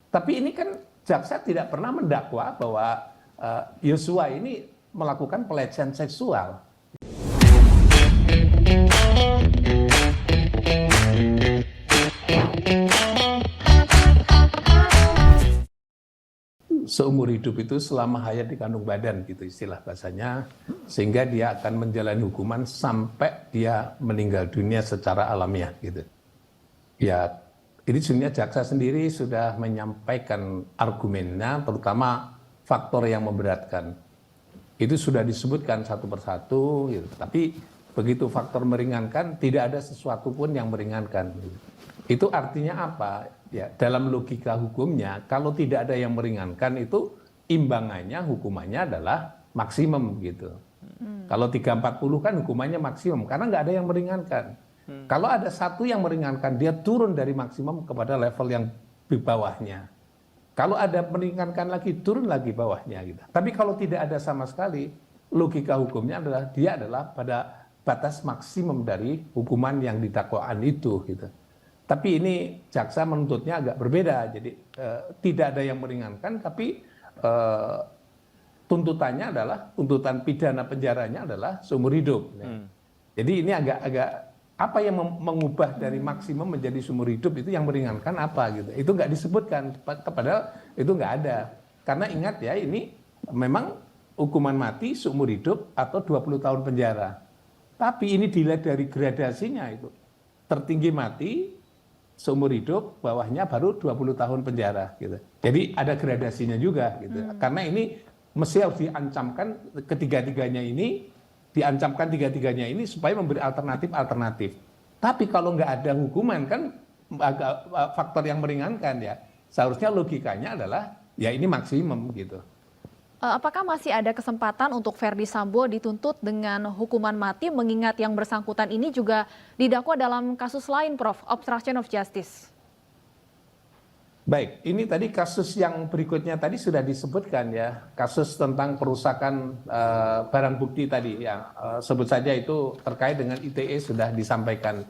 Tapi ini kan jaksa tidak pernah mendakwa bahwa Yosua ini melakukan pelecehan seksual. Seumur hidup itu selama hayat di kandung badan, gitu istilah bahasanya, sehingga dia akan menjalani hukuman sampai dia meninggal dunia secara alamiah, gitu. Ya, ini sebenarnya jaksa sendiri sudah menyampaikan argumennya, terutama faktor yang memberatkan. Itu sudah disebutkan satu persatu, gitu. Tapi begitu faktor meringankan, tidak ada sesuatu pun yang meringankan. Gitu. Itu artinya apa? Ya, dalam logika hukumnya, kalau tidak ada yang meringankan itu imbangannya, hukumannya adalah maksimum gitu. Kalau 340 kan hukumannya maksimum, karena nggak ada yang meringankan. Kalau ada satu yang meringankan, dia turun dari maksimum kepada level yang di bawahnya. Kalau ada meringankan lagi, turun lagi bawahnya gitu. Tapi kalau tidak ada sama sekali, logika hukumnya adalah dia adalah pada batas maksimum dari hukuman yang didakwaan itu gitu. Tapi ini jaksa menuntutnya agak berbeda, jadi tidak ada yang meringankan, tapi tuntutannya adalah, tuntutan pidana penjaranya adalah seumur hidup. Jadi ini agak apa yang mengubah dari maksimum menjadi seumur hidup itu yang meringankan apa gitu. Itu nggak disebutkan, padahal itu nggak ada. Karena ingat ya, ini memang hukuman mati seumur hidup atau 20 tahun penjara. Tapi ini dilihat dari gradasinya itu. Tertinggi mati seumur hidup, bawahnya baru 20 tahun penjara gitu. Jadi ada gradasinya juga gitu. Karena ini mesti harus diancamkan ketiga-tiganya ini, diancamkan tiga-tiganya ini supaya memberi alternatif-alternatif. Tapi kalau nggak ada hukuman kan agak faktor yang meringankan ya. Seharusnya logikanya adalah ya ini maksimum gitu. Apakah masih ada kesempatan untuk Ferdy Sambo dituntut dengan hukuman mati, mengingat yang bersangkutan ini juga didakwa dalam kasus lain, Prof, obstruction of justice? Baik, ini tadi kasus yang berikutnya tadi sudah disebutkan ya, kasus tentang perusakan barang bukti tadi ya, sebut saja itu terkait dengan ITE sudah disampaikan.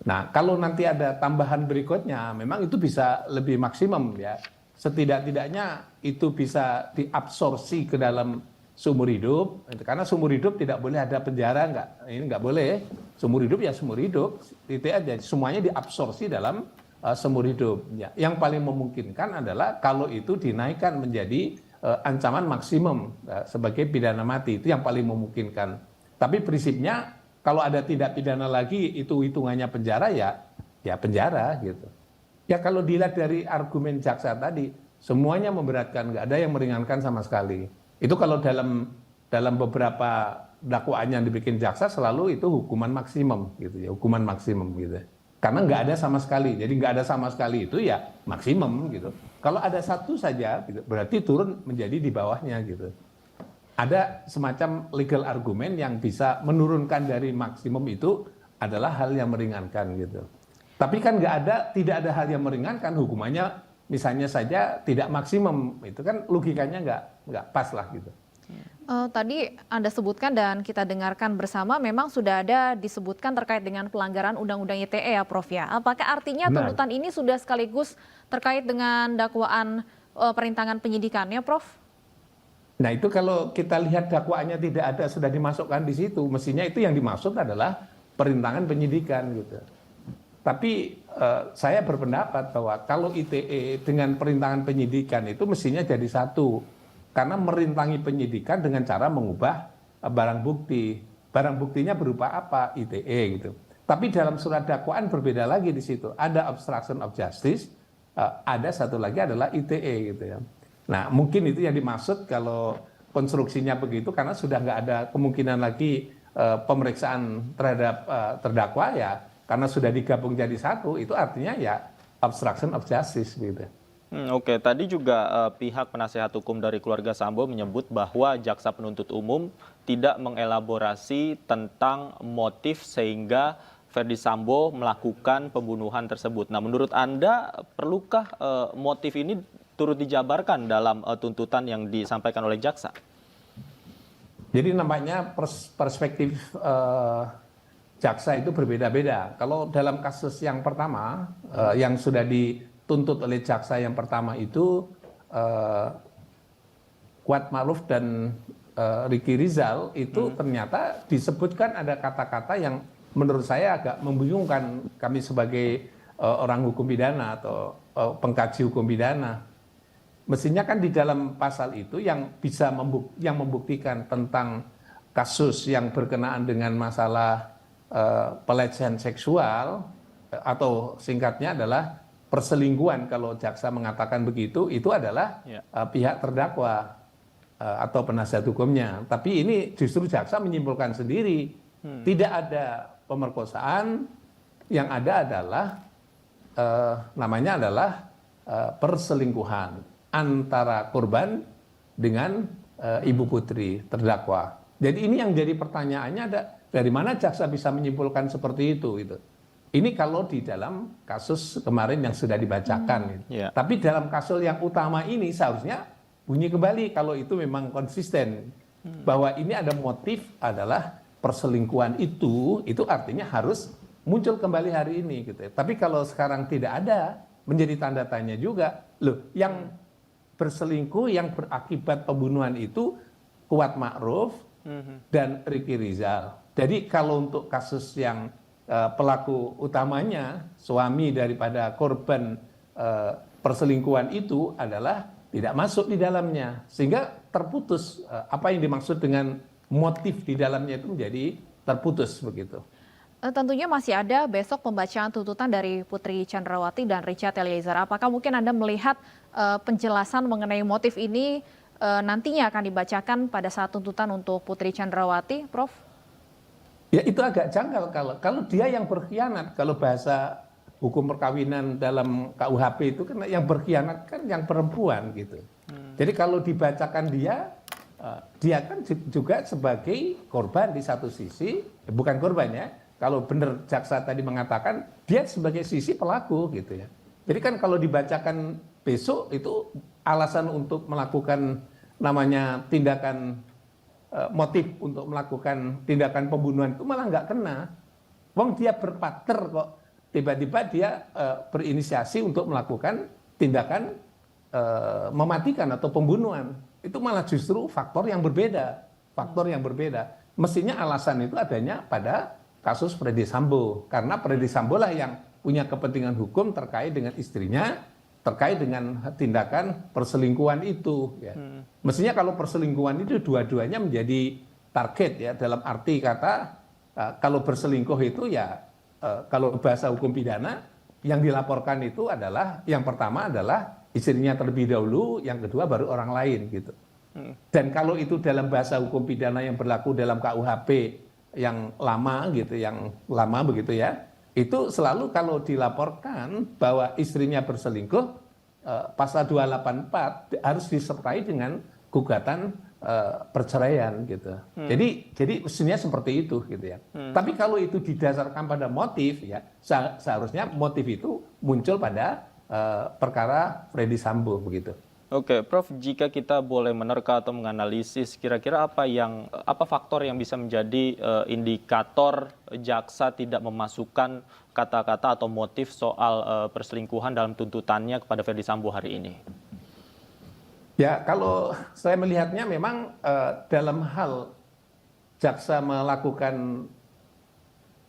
Nah, kalau nanti ada tambahan berikutnya, memang itu bisa lebih maksimum ya. Setidak-tidaknya itu bisa diabsorpsi ke dalam seumur hidup, karena seumur hidup tidak boleh ada penjara, ini nggak boleh. Seumur hidup ya seumur hidup, itu aja, semuanya diabsorpsi dalam seumur hidup. Ya, yang paling memungkinkan adalah kalau itu dinaikkan menjadi ancaman maksimum sebagai pidana mati, itu yang paling memungkinkan. Tapi prinsipnya kalau ada tindak pidana lagi itu hitungannya penjara ya penjara gitu. Ya kalau dilihat dari argumen jaksa tadi, semuanya memberatkan, nggak ada yang meringankan sama sekali. Itu kalau dalam beberapa dakwaan yang dibikin jaksa selalu itu hukuman maksimum gitu ya, hukuman maksimum gitu. Karena nggak ada sama sekali, jadi nggak ada sama sekali itu ya maksimum gitu. Kalau ada satu saja, gitu, berarti turun menjadi di bawahnya gitu. Ada semacam legal argumen yang bisa menurunkan dari maksimum itu adalah hal yang meringankan gitu. Tapi kan tidak ada hal yang meringankan, hukumannya misalnya saja tidak maksimum, itu kan logikanya nggak pas lah gitu. Tadi Anda sebutkan dan kita dengarkan bersama, memang sudah ada disebutkan terkait dengan pelanggaran Undang-Undang ITE ya, Prof ya. Apakah artinya tuntutan ini sudah sekaligus terkait dengan dakwaan perintangan penyidikannya, Prof? Nah itu kalau kita lihat dakwaannya tidak ada sudah dimasukkan di situ, mestinya itu yang dimaksud adalah perintangan penyidikan gitu. Tapi saya berpendapat bahwa kalau ITE dengan perintangan penyidikan itu mestinya jadi satu. Karena merintangi penyidikan dengan cara mengubah barang bukti. Barang buktinya berupa apa? ITE gitu. Tapi dalam surat dakwaan berbeda lagi di situ. Ada obstruction of justice, ada satu lagi adalah ITE gitu ya. Nah mungkin itu yang dimaksud kalau konstruksinya begitu, karena sudah nggak ada kemungkinan lagi pemeriksaan terhadap terdakwa ya. Karena sudah digabung jadi satu, itu artinya ya obstruction of justice gitu. Oke, tadi juga pihak penasehat hukum dari keluarga Sambo menyebut bahwa jaksa penuntut umum tidak mengelaborasi tentang motif sehingga Ferdy Sambo melakukan pembunuhan tersebut. Nah, menurut Anda perlukah motif ini turut dijabarkan dalam tuntutan yang disampaikan oleh jaksa? Jadi nampaknya perspektif jaksa itu berbeda-beda. Kalau dalam kasus yang pertama yang sudah dituntut oleh jaksa yang pertama itu Kuat Ma'ruf dan Ricky Rizal itu ternyata disebutkan ada kata-kata yang menurut saya agak membingungkan kami sebagai orang hukum pidana atau pengkaji hukum pidana. Mestinya kan di dalam pasal itu yang bisa membuktikan tentang kasus yang berkenaan dengan masalah pelecehan seksual atau singkatnya adalah perselingkuhan, kalau jaksa mengatakan begitu, itu adalah pihak terdakwa atau penasihat hukumnya. Tapi ini justru jaksa menyimpulkan sendiri, tidak ada pemerkosaan, yang ada adalah namanya adalah perselingkuhan antara korban dengan Ibu Putri terdakwa. Jadi ini yang jadi pertanyaannya, ada dari mana jaksa bisa menyimpulkan seperti itu gitu. Ini kalau di dalam kasus kemarin yang sudah dibacakan. Tapi dalam kasus yang utama ini seharusnya bunyi kembali kalau itu memang konsisten. Bahwa ini ada motif adalah perselingkuhan itu artinya harus muncul kembali hari ini gitu. Tapi kalau sekarang tidak ada, menjadi tanda tanya juga. Loh, yang berselingkuh yang berakibat pembunuhan itu Kuat Ma'ruf dan Ricky Rizal. Jadi kalau untuk kasus yang pelaku utamanya, suami daripada korban perselingkuhan itu adalah tidak masuk di dalamnya. Sehingga terputus apa yang dimaksud dengan motif di dalamnya itu menjadi terputus begitu. Tentunya masih ada besok pembacaan tuntutan dari Putri Chandrawati dan Richard Eliezer. Apakah mungkin Anda melihat penjelasan mengenai motif ini nantinya akan dibacakan pada saat tuntutan untuk Putri Chandrawati, Prof? Ya itu agak janggal kalau dia yang berkhianat, kalau bahasa hukum perkawinan dalam KUHP itu kan yang berkhianat kan yang perempuan gitu. Jadi kalau dibacakan dia kan juga sebagai korban di satu sisi, bukan korban ya. Kalau benar jaksa tadi mengatakan dia sebagai sisi pelaku gitu ya. Jadi kan kalau dibacakan besok itu alasan untuk melakukan namanya tindakan motif untuk melakukan tindakan pembunuhan itu malah nggak kena. Wong dia berpartner kok, tiba-tiba dia berinisiasi untuk melakukan tindakan mematikan atau pembunuhan. Itu malah justru faktor yang berbeda. Mestinya alasan itu adanya pada kasus Freddy Sambo, karena Freddy Sambo lah yang punya kepentingan hukum terkait dengan istrinya, terkait dengan tindakan perselingkuhan itu. Ya. Mestinya kalau perselingkuhan itu dua-duanya menjadi target ya, dalam arti kata kalau berselingkuh itu ya kalau bahasa hukum pidana yang dilaporkan itu adalah yang pertama adalah istrinya terlebih dahulu, yang kedua baru orang lain gitu. Dan kalau itu dalam bahasa hukum pidana yang berlaku dalam KUHP yang lama gitu, yang lama begitu ya, itu selalu kalau dilaporkan bahwa istrinya berselingkuh, pasal 284 harus disertai dengan gugatan perceraian gitu. Jadi mestinya seperti itu gitu ya. Tapi kalau itu didasarkan pada motif ya, seharusnya motif itu muncul pada perkara Freddy Sambo begitu. Oke, Prof, jika kita boleh menerka atau menganalisis, kira-kira apa faktor yang bisa menjadi indikator jaksa tidak memasukkan kata-kata atau motif soal perselingkuhan dalam tuntutannya kepada Freddy Sambo hari ini? Ya, kalau saya melihatnya memang dalam hal jaksa melakukan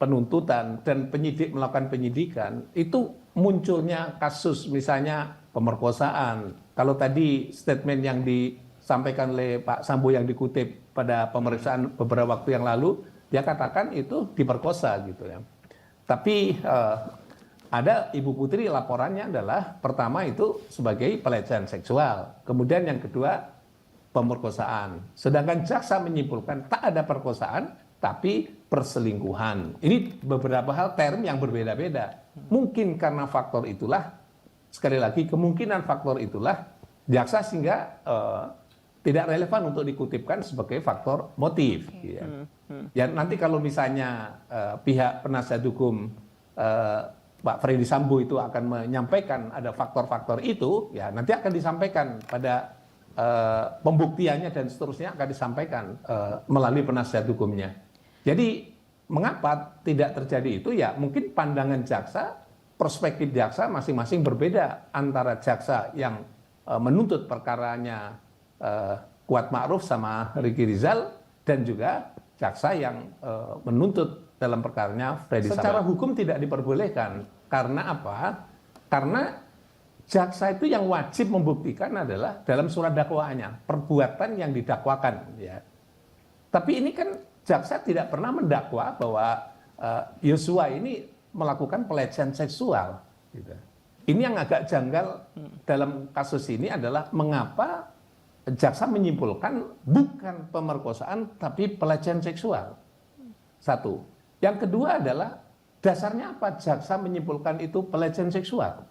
penuntutan dan penyidik melakukan penyidikan, itu munculnya kasus misalnya pemerkosaan. Kalau tadi statement yang disampaikan oleh Pak Sambo yang dikutip pada pemeriksaan beberapa waktu yang lalu, dia katakan itu diperkosa gitu ya. Tapi ada Ibu Putri laporannya adalah pertama itu sebagai pelecehan seksual, kemudian yang kedua pemerkosaan. Sedangkan jaksa menyimpulkan tak ada perkosaan tapi perselingkuhan. Ini beberapa hal term yang berbeda-beda. Mungkin karena faktor itulah, sekali lagi kemungkinan faktor itulah jaksa sehingga tidak relevan untuk dikutipkan sebagai faktor motif. Ya. Ya nanti kalau misalnya pihak penasihat hukum Pak Freddy Sambo itu akan menyampaikan ada faktor-faktor itu, ya nanti akan disampaikan pada pembuktiannya dan seterusnya akan disampaikan melalui penasihat hukumnya. Jadi mengapa tidak terjadi itu ya mungkin pandangan jaksa perspektif jaksa masing-masing berbeda antara jaksa yang menuntut perkaranya Kuat Ma'ruf sama Ricky Rizal dan juga jaksa yang menuntut dalam perkaranya Freddy Sambo. Secara hukum tidak diperbolehkan. Karena apa? Karena jaksa itu yang wajib membuktikan adalah dalam surat dakwaannya, perbuatan yang didakwakan. Ya. Tapi ini kan jaksa tidak pernah mendakwa bahwa Yosua ini melakukan pelecehan seksual. Gitu. Ini yang agak janggal dalam kasus ini adalah mengapa jaksa menyimpulkan bukan pemerkosaan tapi pelecehan seksual. Satu. Yang kedua adalah dasarnya apa jaksa menyimpulkan itu pelecehan seksual.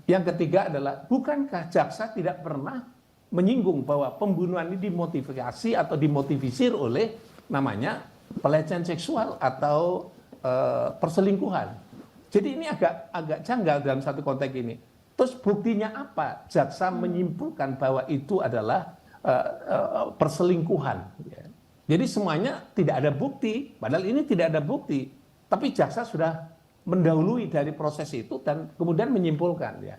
Yang ketiga adalah bukankah jaksa tidak pernah menyinggung bahwa pembunuhan ini dimotivasi atau dimotivisir oleh namanya pelecehan seksual atau perselingkuhan. Jadi ini agak janggal dalam satu konteks ini. Terus buktinya apa? Jaksa menyimpulkan bahwa itu adalah perselingkuhan. Jadi semuanya tidak ada bukti, padahal ini tidak ada bukti. Tapi jaksa sudah mendahului dari proses itu dan kemudian menyimpulkan. Ya.